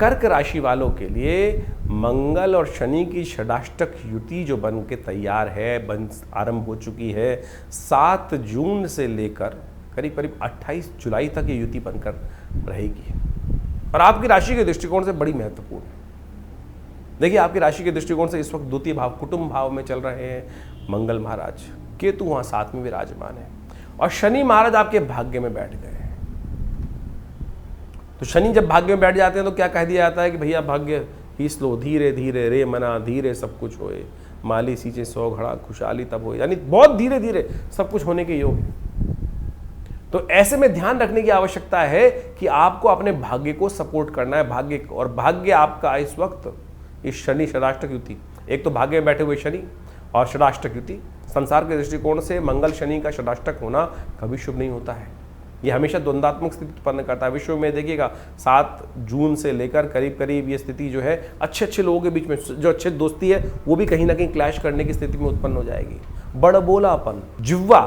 कर्क राशि वालों के लिए मंगल और शनि की षडाष्टक युति जो बन के तैयार है, बन आरंभ हो चुकी है। 7 जून से लेकर करीब करीब 28 जुलाई तक ये युति बनकर रहेगी और आपकी राशि के दृष्टिकोण से बड़ी महत्वपूर्ण है। देखिए, आपकी राशि के दृष्टिकोण से इस वक्त द्वितीय भाव कुटुंब भाव में चल रहे हैं मंगल महाराज, केतु वहां 7 में विराजमान है और शनि महाराज आपके भाग्य में बैठ गए हैं। तो शनि जब भाग्य में बैठ जाते हैं तो क्या कह दिया जाता है कि भैया भाग्य ही स्लो, धीरे धीरे रे मना, धीरे सब कुछ होए, माली सींचे 100 घड़ा, खुशहाली तब हो, यानी बहुत धीरे धीरे सब कुछ होने के योग है। तो ऐसे में ध्यान रखने की आवश्यकता है कि आपको अपने भाग्य को सपोर्ट करना है। भाग्य आपका इस वक्त इस शनि षडाष्टक युति, एक तो भाग्य में बैठे हुए शनि और षडाष्टक युति, संसार के दृष्टिकोण से मंगल शनि का षडाष्टक होना कभी शुभ नहीं होता है। ये हमेशा द्वंद्वात्मक स्थिति उत्पन्न करता है। विश्व में देखिएगा 7 जून से लेकर करीब करीब ये स्थिति जो है अच्छे लोगों के बीच में जो अच्छे दोस्ती है वो भी कहीं ना कहीं क्लैश करने की स्थिति में उत्पन्न हो जाएगी। बड़बोलापन, जिह्वा,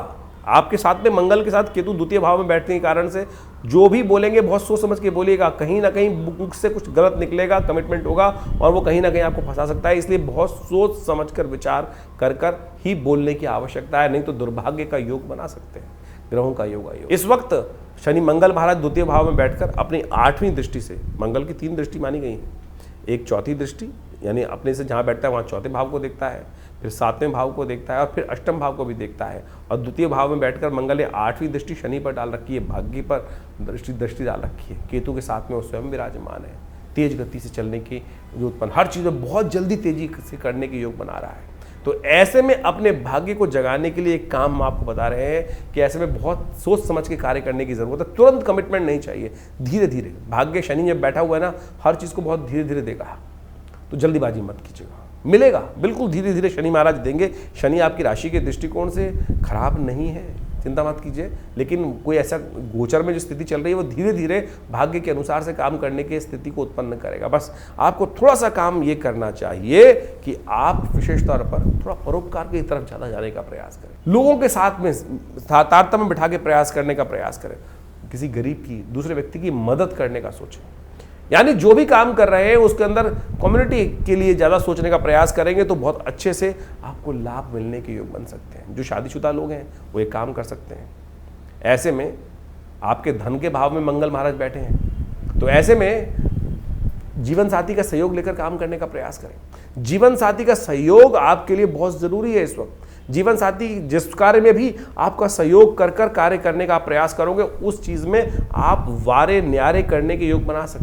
आपके साथ में मंगल के साथ केतु द्वितीय भाव में बैठने के कारण से जो भी बोलेंगे बहुत सोच समझ के बोलिएगा, कहीं ना कहीं मुख से कुछ गलत निकलेगा, कमिटमेंट होगा और वो कहीं ना कहीं आपको फंसा सकता है। इसलिए बहुत सोच समझ कर विचार कर ही बोलने की आवश्यकता है, नहीं तो दुर्भाग्य का योग बना सकते हैं, ग्रहों का योग। इस वक्त शनि मंगल महाराज द्वितीय भाव में बैठकर अपनी 8वीं दृष्टि से, मंगल की 3 दृष्टि मानी गई है, एक चौथी दृष्टि यानी अपने से जहाँ बैठता है वहाँ चौथे भाव को देखता है, फिर 7वें भाव को देखता है और फिर अष्टम भाव को भी देखता है। और द्वितीय भाव में बैठकर मंगल ने 8वीं दृष्टि शनि पर डाल रखी है, भाग्य पर दृष्टि डाल रखी है। केतु के साथ में वो स्वयं विराजमान है, तेज गति से चलने की जो उत्पन्न, हर चीज़ में बहुत जल्दी तेजी से करने के योग बना रहा है। तो ऐसे में अपने भाग्य को जगाने के लिए एक काम हम आपको बता रहे हैं कि ऐसे में बहुत सोच समझ के कार्य करने की जरूरत है। तुरंत कमिटमेंट नहीं चाहिए, धीरे धीरे। भाग्य शनि जब बैठा हुआ है ना, हर चीज़ को बहुत धीरे धीरे देगा, तो जल्दीबाजी मत कीजिएगा, मिलेगा बिल्कुल धीरे धीरे शनि महाराज देंगे। शनि आपकी राशि के दृष्टिकोण से खराब नहीं है, चिंता मत कीजिए, लेकिन कोई ऐसा गोचर में जो स्थिति चल रही है वो धीरे धीरे भाग्य के अनुसार से काम करने की स्थिति को उत्पन्न करेगा। बस आपको थोड़ा सा काम ये करना चाहिए कि आप विशेष तौर पर थोड़ा परोपकार की तरफ ज़्यादा जाने का प्रयास करें, लोगों के साथ में तारतम्य बिठा के प्रयास करने का प्रयास करें, किसी गरीब की, दूसरे व्यक्ति की मदद करने का सोचें। यानी जो भी काम कर रहे हैं उसके अंदर कम्युनिटी के लिए ज़्यादा सोचने का प्रयास करेंगे तो बहुत अच्छे से आपको लाभ मिलने के योग बन सकते हैं। जो शादीशुदा लोग हैं वो एक काम कर सकते हैं। ऐसे में आपके धन के भाव में मंगल महाराज बैठे हैं, तो ऐसे में जीवन साथी का सहयोग लेकर काम करने का प्रयास करें। जीवन साथी का सहयोग आपके लिए बहुत ज़रूरी है इस वक्त। जीवन साथी जिस कार्य में भी आपका सहयोग कर कार्य करने का प्रयास करोगे उस चीज़ में आप वारे न्यारे करने के योग बना सकते हैं।